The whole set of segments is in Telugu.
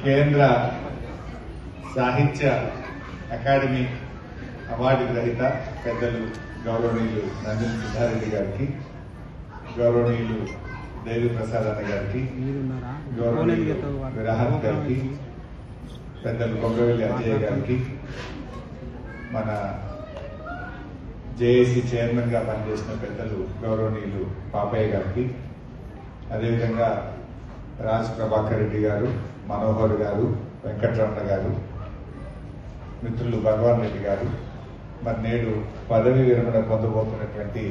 కేంద్ర సాహిత్య అకాడమీ అవార్డు గ్రహీత పెద్దలు గౌరవనీయులు నందిని సిద్ధారెడ్డి గారికి, గౌరవనీయులు దేవి ప్రసాద్ అన్న గారికి, గౌరవనీయులు విరాహత్ గారికి, పెద్దలు కొంగవెల్లి అజయ్ గారికి, మన జేఏసీ చైర్మన్ గా పనిచేసిన పెద్దలు గౌరవనీయులు పాపయ్య గారికి, అదేవిధంగా రాజ్ ప్రభాకర్ రెడ్డి గారు, మనోహర్ గారు, వెంకటరమణ గారు, మిత్రులు భగవాన్ రెడ్డి గారు, మరి నేడు పదవి విరమణ పొందబోతున్నటువంటి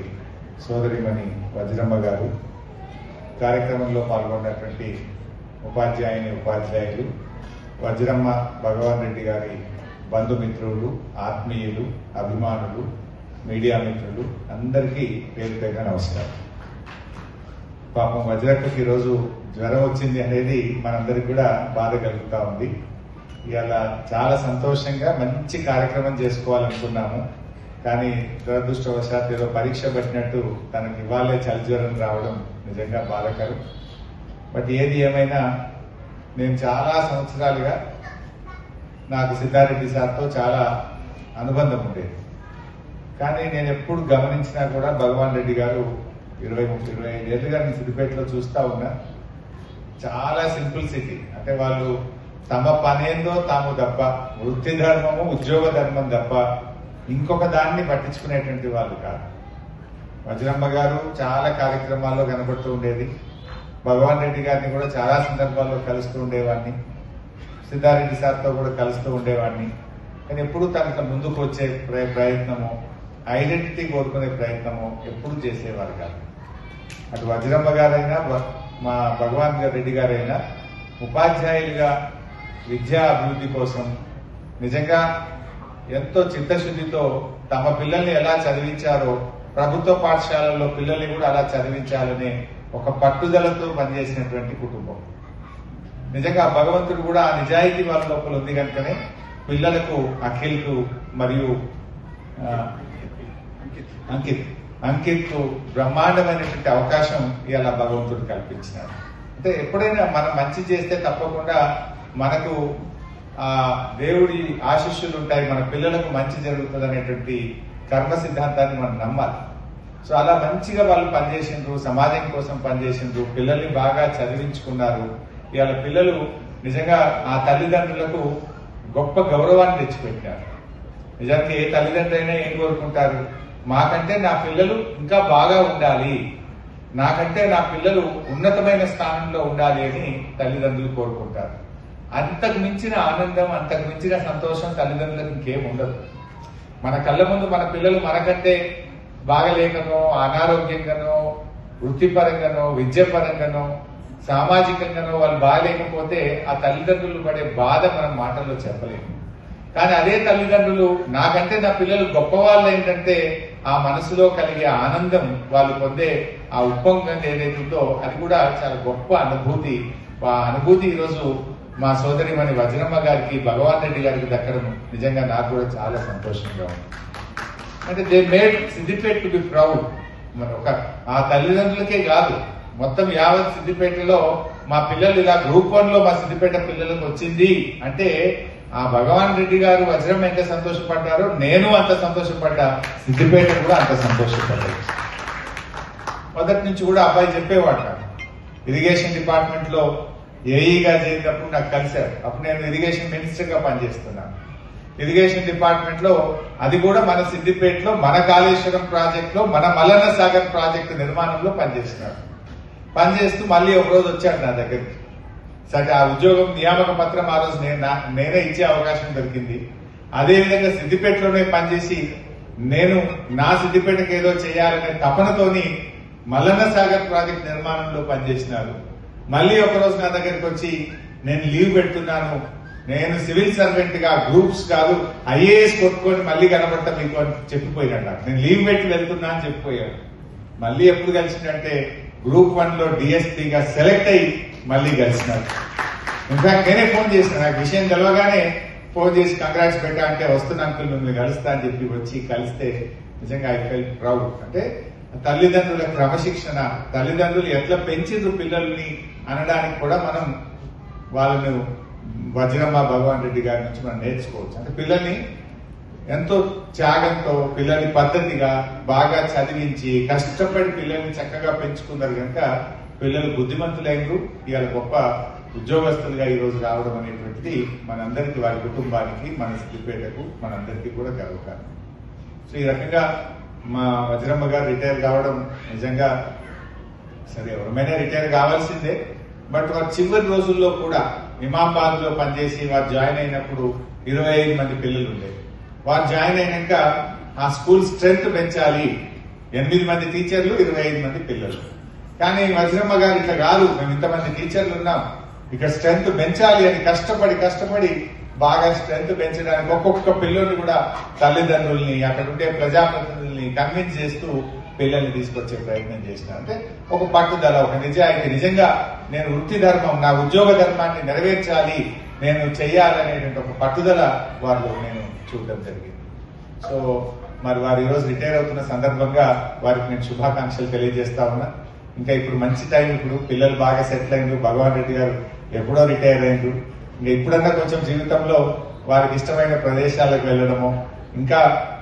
సోదరిమణి వజ్రమ్మ గారు, కార్యక్రమంలో పాల్గొన్నటువంటి ఉపాధ్యాయులు, వజ్రమ్మ భగవాన్ రెడ్డి గారి బంధుమిత్రులు, ఆత్మీయులు, అభిమానులు, మీడియా మిత్రులు అందరికీ పేరు పేరుగా నమస్కారం. పాపం వజ్రక్కకి ఈరోజు జ్వరం వచ్చింది అనేది మనందరికి కూడా బాధ కలుగుతా ఉంది. ఇవాళ చాలా సంతోషంగా మంచి కార్యక్రమం చేసుకోవాలనుకున్నాము, కానీ దురదృష్టవశాత్తు ఏదో పరీక్ష పెట్టినట్టు తనకి ఇవాళే చలి జ్వరం రావడం నిజంగా బాధాకరం. బట్ ఏది ఏమైనా నేను చాలా సంవత్సరాలుగా నాకు సిద్ధారెడ్డి సార్తో చాలా అనుబంధం ఉండేది. కానీ నేను ఎప్పుడు గమనించినా కూడా భగవాన్ రెడ్డి గారు 20-25 ఏళ్ళుగా నేను సిద్దిపేటలో చూస్తా ఉన్నా, చాలా సింప్లిసిటీ. అంటే వాళ్ళు తమ పనేందో తాము తప్ప, వృత్తి ధర్మము ఉద్యోగ ధర్మం తప్ప ఇంకొక దాన్ని పట్టించుకునేటువంటి వాళ్ళు కాదు. వజ్రమ్మ గారు చాలా కార్యక్రమాల్లో కనబడుతూ ఉండేది. భగవాన్ రెడ్డి గారిని కూడా చాలా సందర్భాల్లో కలుస్తూ ఉండేవాడిని, సిద్ధారెడ్డి సార్తో కూడా కలుస్తూ ఉండేవాడిని. కానీ ఎప్పుడు తనకు ముందుకు వచ్చే ప్రయత్నము, ఐడెంటిటీ కోరుకునే ప్రయత్నము ఎప్పుడు చేసేవారు కాదు. అటు వజ్రమ్మ గారైనా మా భగవాన్ రెడ్డి గారైనా ఉపాధ్యాయులుగా విద్యా అభివృద్ధి కోసం నిజంగా ఎంతో చిత్తశుద్ధితో తమ పిల్లల్ని ఎలా చదివించారో ప్రభుత్వ పాఠశాలల్లో పిల్లల్ని కూడా అలా చదివించాలనే ఒక పట్టుదలతో పనిచేసినటువంటి కుటుంబం. నిజంగా భగవంతుడు కూడా ఆ నిజాయితీ వాళ్ళ లోపల ఉంది కనుకనే పిల్లలకు అఖిల్కు మరియు అంకిత్ బ్రహ్మాండమైనటువంటి అవకాశం ఇలా భగవంతుడు కల్పించినాడు. అంటే ఎప్పుడైనా మనం మంచి చేస్తే తప్పకుండా మనకు ఆ దేవుడి ఆశీస్సులు ఉంటాయి, మన పిల్లలకు మంచి జరుగుతుంది అనేటువంటి కర్మ సిద్ధాంతాన్ని మనం నమ్మాలి. సో అలా మంచిగా వాళ్ళు పనిచేసిండ్రు, సమాజం కోసం పనిచేసిండ్రు, పిల్లల్ని బాగా చదివించుకున్నారు. ఇవాళ పిల్లలు నిజంగా ఆ తల్లిదండ్రులకు గొప్ప గౌరవాన్ని తెచ్చిపెట్టారు. నిజానికి ఏ తల్లిదండ్రులు అయినా ఏం కోరుకుంటారు, మాకంటే నా పిల్లలు ఇంకా బాగా ఉండాలి, నాకంటే నా పిల్లలు ఉన్నతమైన స్థానంలో ఉండాలి అని తల్లిదండ్రులు కోరుకుంటారు. అంతకు మించిన ఆనందం, అంతకు మించిన సంతోషం తల్లిదండ్రులకు ఇంకేం ఉండదు. మన కళ్ళ ముందు మన పిల్లలు మనకంటే బాగలేకనో, అనారోగ్యంగానో, వృత్తిపరంగానో, విద్యాపరంగానో, సామాజికంగానో వాళ్ళు బాగలేకపోతే ఆ తల్లిదండ్రులు పడే బాధ మనం మాటల్లో చెప్పలేము. కానీ అదే తల్లిదండ్రులు నాకంటే నా పిల్లలు గొప్పవాళ్ళు ఏంటంటే ఆ మనసులో కలిగే ఆనందం, వాళ్ళు పొందే ఆ ఉప్పొంగం ఏదైతుందో అది కూడా చాలా గొప్ప అనుభూతి. ఆ అనుభూతి ఈరోజు మా సోదరిమణి వజ్రమ్మ గారికి, భగవాన్ రెడ్డి గారికి దక్కడం నిజంగా నాకు కూడా చాలా సంతోషంగా ఉంది. అంటే they made Siddipet to be proud. మరి ఒక ఆ తల్లిదండ్రులకే కాదు, మొత్తం యావత్ సిద్దిపేటలో మా పిల్లలు ఇలా గ్రూప్ 1 లో మా సిద్దిపేట పిల్లలకు వచ్చింది అంటే ఆ భగవాన్ రెడ్డి గారు, వజ్రం ఎంత సంతోషపడ్డారో నేను అంత సంతోషపడ్డా, సిద్దిపేట కూడా అంత సంతోషపడ్డారు. మొదటి నుంచి కూడా అబ్బాయి చెప్పేవాడు, ఇరిగేషన్ డిపార్ట్మెంట్ లో ఏఈగా చేసినప్పుడు నాకు కలిశారు. అప్పుడు నేను ఇరిగేషన్ మినిస్టర్ గా పనిచేస్తున్నాను. ఇరిగేషన్ డిపార్ట్మెంట్ లో అది కూడా మన సిద్దిపేటలో మన కాళేశ్వరం ప్రాజెక్ట్ లో మన మల్లన్న సాగర్ ప్రాజెక్టు నిర్మాణంలో పనిచేస్తున్నాడు. పనిచేస్తూ మళ్ళీ ఒక రోజు వచ్చాడు నా దగ్గరికి. సరే ఆ ఉద్యోగం నియామక పత్రం ఆ రోజు నేనే ఇచ్చే అవకాశం దొరికింది. అదేవిధంగా సిద్దిపేటలోనే పనిచేసి నేను నా సిద్దిపేటకు ఏదో చేయాలనే తపనతోని మల్లన్న సాగర్ ప్రాజెక్ట్ నిర్మాణంలో పనిచేసినారు. మళ్ళీ ఒకరోజు నా దగ్గరికి వచ్చి నేను లీవ్ పెడుతున్నాను, నేను సివిల్ సర్వెంట్ గా గ్రూప్స్ కాదు ఐఏఎస్ కొట్టుకొని మళ్ళీ కనబడతా మీకు అని చెప్పిపోయాడు. నాకు నేను లీవ్ పెట్టి వెళ్తున్నా అని చెప్పిపోయాడు. మళ్ళీ ఎప్పుడు కలిసిందంటే గ్రూప్ 1 లో డిఎస్పీగా సెలెక్ట్ అయ్యి మళ్ళీ కలిసినారు. ఇన్ఫాక్ట్ నేనే ఫోన్ చేసిన, నాకు విషయం తెలవగానే ఫోన్ చేసి కంగ్రాట్స్ పెట్టా అంటే వస్తున్నా అంకుల్ మిమ్మల్ని కలుస్తా అని చెప్పి వచ్చి కలిస్తే నిజంగా ఐ ఫెల్ట్ ప్రౌడ్. అంటే తల్లిదండ్రుల క్రమశిక్షణ, తల్లిదండ్రులు ఎట్లా పెంచిండ్రు పిల్లల్ని అనడానికి కూడా మనం వాళ్ళను వజ్రమ్మ భగవాన్ రెడ్డి గారి నుంచి మనం నేర్చుకోవచ్చు. అంటే పిల్లల్ని ఎంతో త్యాగంతో పిల్లల్ని పద్ధతిగా బాగా చదివించి కష్టపడి పిల్లల్ని చక్కగా పెంచుకున్నారు కనుక పిల్లలు బుద్ధిమంతులైనరు. ఇవాళ గొప్ప ఉద్యోగస్తులుగా ఈ రోజు రావడం అనేటువంటిది మనందరికీ, వారి కుటుంబానికి, మన సిద్దిపేటకు, మనందరికీ కూడా గర్వకారణం. సో ఈ రకంగా మా వజ్రమ్మ గారు రిటైర్ కావడం నిజంగా సరే, ఎవరైనా రిటైర్ కావాల్సిందే. బట్ వారి చివరి రోజుల్లో కూడా ఇమామాబాద్ లో పనిచేసి వారు జాయిన్ అయినప్పుడు 25 మంది పిల్లలు ఉండేది. వారు జాయిన్ అయినాక ఆ స్కూల్ స్ట్రెంత్ పెంచాలి, 8 మంది టీచర్లు, 25 మంది పిల్లలు. కానీ వజ్రమ్మ గారు ఇట్లా కాదు, మేము ఇంతమంది టీచర్లు ఉన్నాం, ఇక్కడ స్ట్రెంత్ పెంచాలి అని కష్టపడి బాగా స్ట్రెంత్ పెంచడానికి ఒక్కొక్క పిల్లల్ని కూడా తల్లిదండ్రుల్ని, అక్కడ ఉండే ప్రజాప్రతినిధుల్ని కన్విన్స్ చేస్తూ పిల్లల్ని తీసుకొచ్చే ప్రయత్నం చేసిన. అంటే ఒక పట్టుదల, ఒక నిజాయితీ, నిజంగా నేను వృత్తి ధర్మం, నా ఉద్యోగ ధర్మాన్ని నెరవేర్చాలి, నేను చెయ్యాలనేటువంటి ఒక పట్టుదల వారిలో నేను చూడడం జరిగింది. సో మరి వారు ఈరోజు రిటైర్ అవుతున్న సందర్భంగా వారికి నేను శుభాకాంక్షలు తెలియజేస్తా ఉన్నా. ఇంకా ఇప్పుడు మంచి టైం, ఇప్పుడు పిల్లలు బాగా సెటిల్ అయిండు, భగవాన్ రెడ్డి గారు ఎప్పుడో రిటైర్ అయిండు. ఇంకా ఇప్పుడన్నా కొంచెం జీవితంలో వారికి ఇష్టమైన ప్రదేశాలకు వెళ్ళడము, ఇంకా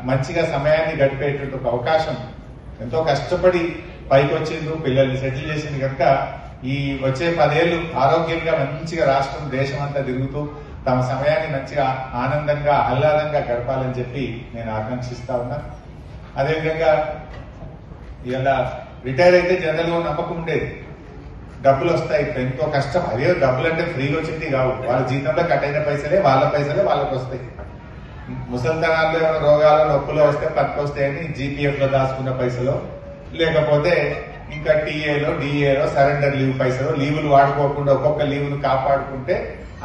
మంచిగా సమయాన్ని గడిపేటువంటి ఒక అవకాశం, ఎంతో కష్టపడి పైకి వచ్చిండు, పిల్లల్ని సెటిల్ చేసింది కనుక ఈ వచ్చే 10 ఏళ్ళు ఆరోగ్యంగా మంచిగా రాష్ట్రం, దేశం అంతా తిరుగుతూ తమ సమయాన్ని మంచిగా ఆనందంగా ఆహ్లాదంగా గడపాలని చెప్పి నేను ఆకాంక్షిస్తా ఉన్నా. అదేవిధంగా ఇలా రిటైర్ అయితే జనరల్ గా నమ్మకం ఉండేది, డబ్బులు వస్తాయి, ఎంతో కష్టం. అదే డబ్బులు అంటే ఫ్రీగా వచ్చింది కావు, వాళ్ళ జీతంలో కట్ అయిన పైసలే వాళ్ళకి వస్తాయి. ముసలితనాల్లో ఏమైనా రోగాలు నొప్పులు వస్తే పనికొస్తాయని జీపీఎఫ్ లో దాచుకున్న పైసలు, లేకపోతే ఇంకా టీఏలో డిఏలో సరెండర్ లీవ్ పైసలు, లీవులు వాడుకోకుండా ఒక్కొక్క లీవును కాపాడుకుంటే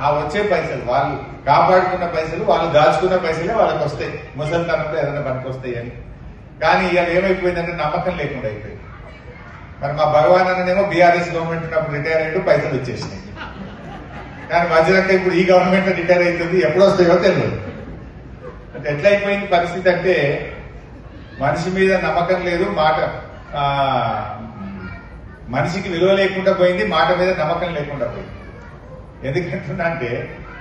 ఆ వచ్చే పైసలు, వాళ్ళు కాపాడుకున్న పైసలు, వాళ్ళు దాచుకున్న పైసలే వాళ్ళకి వస్తాయి, ముసలితనంలో ఏదైనా పనికొస్తాయి అని. కానీ ఇవాళ ఏమైపోయిందంటే నమ్మకం లేకుండా అయిపోయింది. మరి మా భగవాన్ అన్ననేమో బీఆర్ఎస్ గవర్నమెంట్ ఉన్నప్పుడు రిటైర్ అయ్యి పైసలు వచ్చేసినాయి. కానీ వజ్రక్క ఇప్పుడు ఈ గవర్నమెంట్ రిటైర్ అవుతుంది, ఎప్పుడు వస్తాయో తెలియదు. అంటే ఎట్లయిపోయింది పరిస్థితి అంటే మనిషి మీద నమ్మకం లేదు, మనిషికి విలువ లేకుండా పోయింది, మాట మీద నమ్మకం లేకుండా పోయింది. ఎందుకంటున్నా అంటే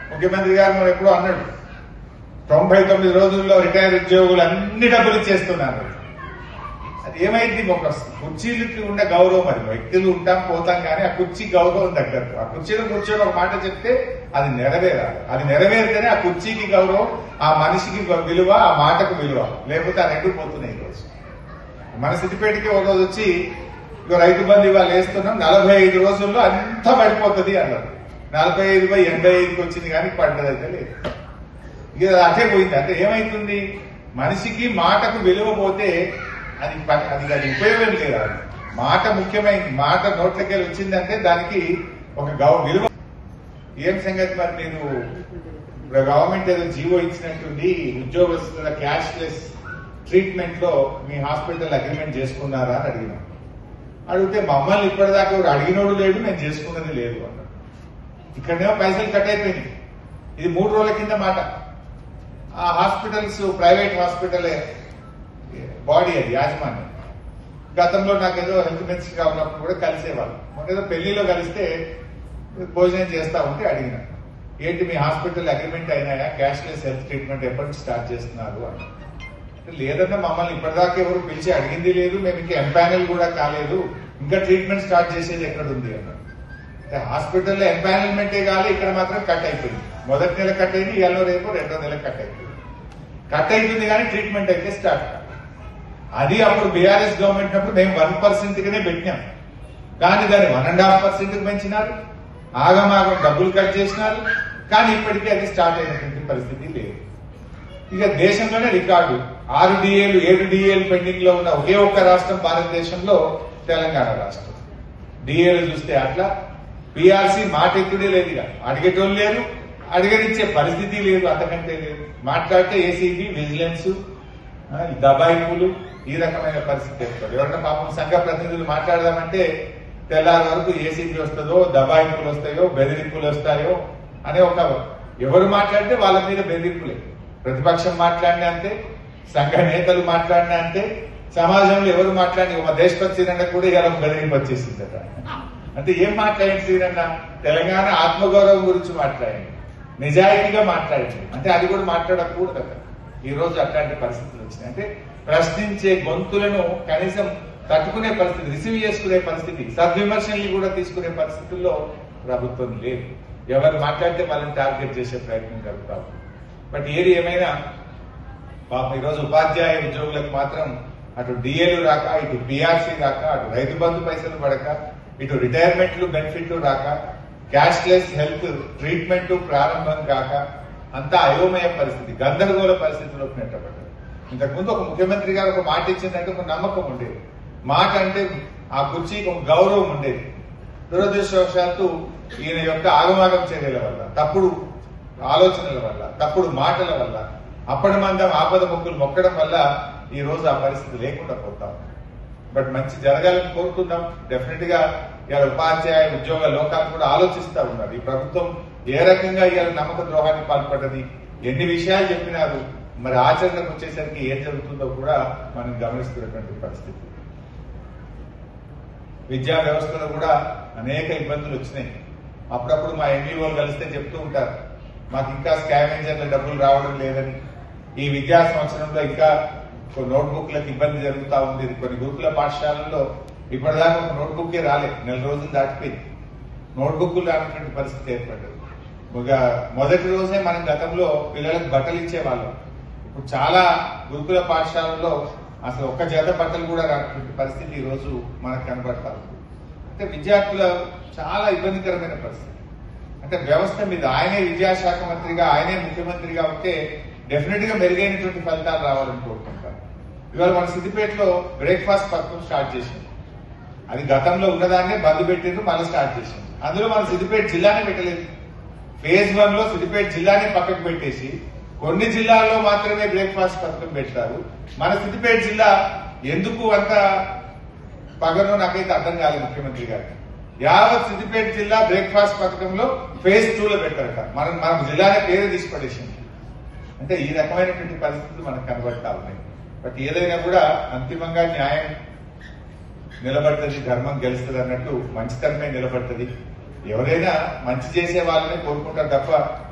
ముఖ్యమంత్రి గారు మనం ఎప్పుడో అన్నాడు, 99 రోజుల్లో రిటైర్ ఉద్యోగులు అన్ని డబ్బులు ఇచ్చేస్తున్నారు. అది ఏమైంది, ఒక కుర్చీలకి ఉండే గౌరవం, అది వ్యక్తులు ఉంటాం పోతాం కానీ ఆ కుర్చీ గౌరవం తగ్గదు. ఆ కుర్చీలో కూర్చొని ఒక మాట చెప్తే అది నెరవేరాలి, అది నెరవేరితేనే ఆ కుర్చీకి గౌరవం, ఆ మనిషికి విలువ, ఆ మాటకు విలువ, లేకపోతే ఆ రెండు పోతున్నాయి. ఈరోజు మన సిద్దిపేటకి ఒక రోజు వచ్చి ఇక రైతు బంధు ఇవాళ వేస్తున్నాం, 45 రోజుల్లో అంతా పడిపోతుంది అన్నారు. 45/85కి వచ్చింది కానీ పడ్డదైతే లేదు. ఇక అదే పోయింది. అంటే ఏమైతుంది, మనిషికి మాటకు విలువ పోతే అది ఉపయోగం లేదు. మాట ముఖ్యమైనది, మాట నోట్లకెళ్ళి వచ్చిందంటే దానికి ఒక విలువ. ఏం సంగతి మరి, మీరు గవర్నమెంట్ ఏదో జీవో ఇచ్చినట్టుంది, ఉద్యోగస్తుల క్యాష్లెస్ ట్రీట్మెంట్ లో మీ హాస్పిటల్ అగ్రిమెంట్ చేసుకున్నారా అని అడిగినాం. అడిగితే మమ్మల్ని ఇప్పటిదాకా ఎవరు అడిగినోడు లేడు, నేను చేసుకున్నది లేదు అన్నాడు. ఇక్కడనేమో పైసలు కట్ అయిపోయినాయి. ఇది 3 రోజుల కింద మాట. ఆ హాస్పిటల్స్ ప్రైవేట్ హాస్పిటలే బాడీ, అది యాజమాన్యం. గతంలో నాకేదో హెల్త్ మినిస్టర్గా ఉన్నప్పుడు కూడా కలిసేవాళ్ళు. ఏదో పెళ్లిలో కలిస్తే భోజనం చేస్తా ఉంటే అడిగిన, ఏంటి మీ హాస్పిటల్ అగ్రిమెంట్ అయినాయా, క్యాష్లెస్ హెల్త్ ట్రీట్మెంట్ ఎప్పటి నుంచి స్టార్ట్ చేస్తున్నారు అని. లేదన్నా మమ్మల్ని ఇప్పటిదాకా ఎవరు పిలిచి అడిగింది లేదు, మేము ఇంకా ఎంపానల్ కూడా కాలేదు, ఇంకా ట్రీట్మెంట్ స్టార్ట్ చేసేది ఎక్కడుంది అన్నారు. హాస్పిటల్లో ఎంపానల్మెంటే కాదు, ఇక్కడ మాత్రం కట్ అయిపోయింది. మొదటి నెల కట్ అయింది, ఇవాళ రేపు 2వ నెల కట్ అయిపోయింది. కట్ అవుతుంది కానీ ట్రీట్మెంట్ అయితే స్టార్ట్ కాదు. అది అప్పుడు బీఆర్ఎస్ గవర్నమెంట్ అప్పుడు మేము 1%గానే పెట్టినాం, కానీ దాన్ని 1.5%కి పెంచినారు, ఆగమాగం డబ్బులు కట్ చేసినారు. కానీ ఇప్పటికీ అది స్టార్ట్ అయినటువంటి పరిస్థితి లేదు. ఇక దేశంలోనే రికార్డు 6 డిఏలు 7 డిఏలు పెండింగ్ లో ఉన్న ఒకే ఒక్క రాష్ట్రం భారతదేశంలో తెలంగాణ రాష్ట్రం. డిఏలు చూస్తే అట్లా, పిఆర్సీ మాట ఎత్తుడే లేదు, ఇక అడిగేటోళ్ళు లేరు, అడిగనిచ్చే పరిస్థితి లేదు, అంతకంటే లేదు. మాట్లాడితే ఏసీబీ, విజిలెన్స్, దబాయింపులు, ఈ రకమైన పరిస్థితి ఏర్పడు. ఎవరైనా పాపం సంఘ ప్రతినిధులు మాట్లాడదామంటే తెల్లారి వరకు ఏసీబీ వస్తుందో, దబాయింపులు వస్తాయో, బెదిరింపులు వస్తాయో అనే ఒక, ఎవరు మాట్లాడితే వాళ్ళ మీద బెదిరింపులే. ప్రతిపక్షం మాట్లాడినా అంతే, సంఘ నేతలు మాట్లాడినా అంతే, సమాజంలో ఎవరు మాట్లాడి, మా దేశపతి శ్రీరన్న కూడా ఇలా బెదిరింపు వచ్చేసిందట. అంటే ఏం మాట్లాడింది శ్రీరన్న, తెలంగాణ ఆత్మగౌరవం గురించి మాట్లాడింది, నిజాయితీగా మాట్లాడింది. అంటే అది కూడా మాట్లాడకూడదు అక్కడ. ఈ రోజు అట్లాంటి పరిస్థితులు వచ్చినాయి. అంటే ప్రశ్నించే గొంతులను కనీసం తట్టుకునే పరిస్థితి, రిసీవ్ చేసుకునే పరిస్థితి, సద్విమర్శల్ని కూడా తీసుకునే పరిస్థితుల్లో ప్రభుత్వం లేదు. ఎవరు మాట్లాడితే వాళ్ళని టార్గెట్ చేసే ప్రయత్నం జరుగుతా ఉంది. బట్ ఏది ఏమైనా పాపం ఈరోజు ఉపాధ్యాయ ఉద్యోగులకు మాత్రం అటు డిఏలు రాక, ఇటు పిఆర్సీ రాక, అటు రైతు బంధు పైసలు పడక, ఇటు రిటైర్మెంట్లు బెనిఫిట్లు రాక, క్యాష్లెస్ హెల్త్ ట్రీట్మెంట్ ప్రారంభం కాక అంతా అయోమయ పరిస్థితి, గందరగోళ పరిస్థితిలోకి నెట్టబడ్డారు. ఇంతకుముందు ఒక ముఖ్యమంత్రి గారు ఒక మాట ఇచ్చిందంటే ఒక నమ్మకం ఉండేది, మాట అంటే ఆ కుర్చీకి ఒక గౌరవం ఉండేది. దురదృష్టవశాత్తు ఈయన యొక్క ఆగమాగం చర్యల వల్ల, తప్పుడు ఆలోచనల వల్ల, తప్పుడు మాటల వల్ల, అప్పటి మందం ఆపద మొక్కులు మొక్కడం వల్ల ఈ రోజు ఆ పరిస్థితి లేకుండా పోతాం. బట్ మంచి జరగాలని కోరుకుందాం. డెఫినెట్ గా ఇవాళ ఉపాధ్యాయ ఉద్యోగ లోకాలు కూడా ఆలోచిస్తా ఉన్నారు. ఈ ప్రభుత్వం ఏ రకంగా ఇవాళ నమ్మక ద్రోహానికి పాల్పడ్డది, ఎన్ని విషయాలు చెప్పినారు, మరి ఆచరణకు వచ్చేసరికి ఏం జరుగుతుందో కూడా మనం గమనిస్తున్నటువంటి పరిస్థితి. విద్యా వ్యవస్థలో కూడా అనేక ఇబ్బందులు వచ్చినాయి. అప్పుడప్పుడు మా ఎంఈఓలు కలిస్తే చెప్తూ ఉంటారు, మాకు ఇంకా స్కావెంజర్ల డబ్బులు రావడం లేదని, ఈ విద్యా సంవత్సరంలో ఇంకా నోట్బుక్లకు ఇబ్బంది జరుగుతూ ఉంది. కొన్ని గురుకుల పాఠశాలల్లో ఇప్పటిదాకా ఒక నోట్బుక్కే రాలేదు, 4 రోజులు దాటిపోయింది. నోట్బుక్లు రానటువంటి పరిస్థితి ఏర్పడ్డది. మొదటి రోజే మనం గతంలో పిల్లలకు బట్టలు ఇచ్చేవాళ్ళం. ఇప్పుడు చాలా గురుకుల పాఠశాలల్లో అసలు ఒక్క జత బట్టలు కూడా రానటువంటి పరిస్థితి ఈ రోజు మనకు కనబడతా ఉంది. అంటే విద్యార్థుల చాలా ఇబ్బందికరమైన పరిస్థితి. అంటే వ్యవస్థ మీద ఆయనే విద్యాశాఖ మంత్రిగా, ఆయనే ముఖ్యమంత్రిగా ఉంటే డెఫినెట్ గా మెరుగైనటువంటి ఫలితాలు రావాలని కోరుకుంటారు. ఇవాళ మన సిద్దిపేటలో బ్రేక్ఫాస్ట్ పథకం స్టార్ట్ చేసింది. అది గతంలో ఉన్నదాన్నే బంద్ పెట్టిండ్రు, మళ్ళీ స్టార్ట్ చేసింది. అందులో మన సిద్దిపేట జిల్లానే పెట్టలేదు. ఫేజ్ 1 లో సిద్దిపేట జిల్లానే పక్కకు పెట్టేసి కొన్ని జిల్లాల్లో మాత్రమే బ్రేక్ఫాస్ట్ పథకం పెట్టారు. మన సిద్దిపేట జిల్లా ఎందుకు అంత పగనో నాకైతే అర్థం కాలేదు ముఖ్యమంత్రి గారికి. యావత్ సిద్దిపేట జిల్లా బ్రేక్ఫాస్ట్ పథకంలో ఫేజ్ 2 లో పెట్టారట. మన జిల్లానే పేరు తీసి పడేసింది. అంటే ఈ రకమైనటువంటి పరిస్థితులు మనకు కనబడతా ఉన్నాయి. బట్ ఏదైనా కూడా అంతిమంగా న్యాయం నిలబడుతుంది, ధర్మం గెలుస్తుంది అన్నట్టు మంచితనమే నిలబడుతుంది. ఎవరైనా మంచి చేసే వాళ్ళనే కోరుకుంటారు తప్ప,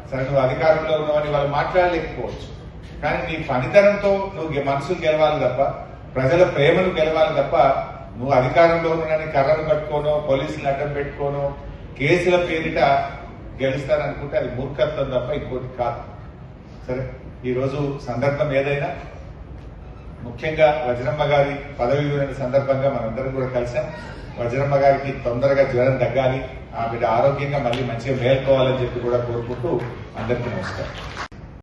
సరే నువ్వు అధికారంలో ఉన్నావని వాళ్ళు మాట్లాడలేకపోవచ్చు, కానీ నీ పనితనంతో నువ్వు మనసులు గెలవాలి తప్ప, ప్రజల ప్రేమను గెలవాలి తప్ప, నువ్వు అధికారంలో ఉన్నానని కర్రను పట్టుకోనో, పోలీసులు అడ్డం పెట్టుకోనో, కేసుల పేరిట గెలుస్తారనుకుంటే అది మూర్ఖత్వం తప్ప ఇంకోటి కాదు. సరే, ఈ రోజు సందర్భం ఏదైనా, ముఖ్యంగా వజ్రమ్మ గారి పదవి విరమణ సందర్భంగా మనందరం కూడా కలిసాం. వజ్రమ్మ గారికి తొందరగా జ్వరం తగ్గాలి, ఆమె ఆరోగ్యంగా మళ్ళీ మంచిగా మేల్కోవాలని చెప్పి కూడా కోరుకుంటూ అందరికీ నమస్కారం.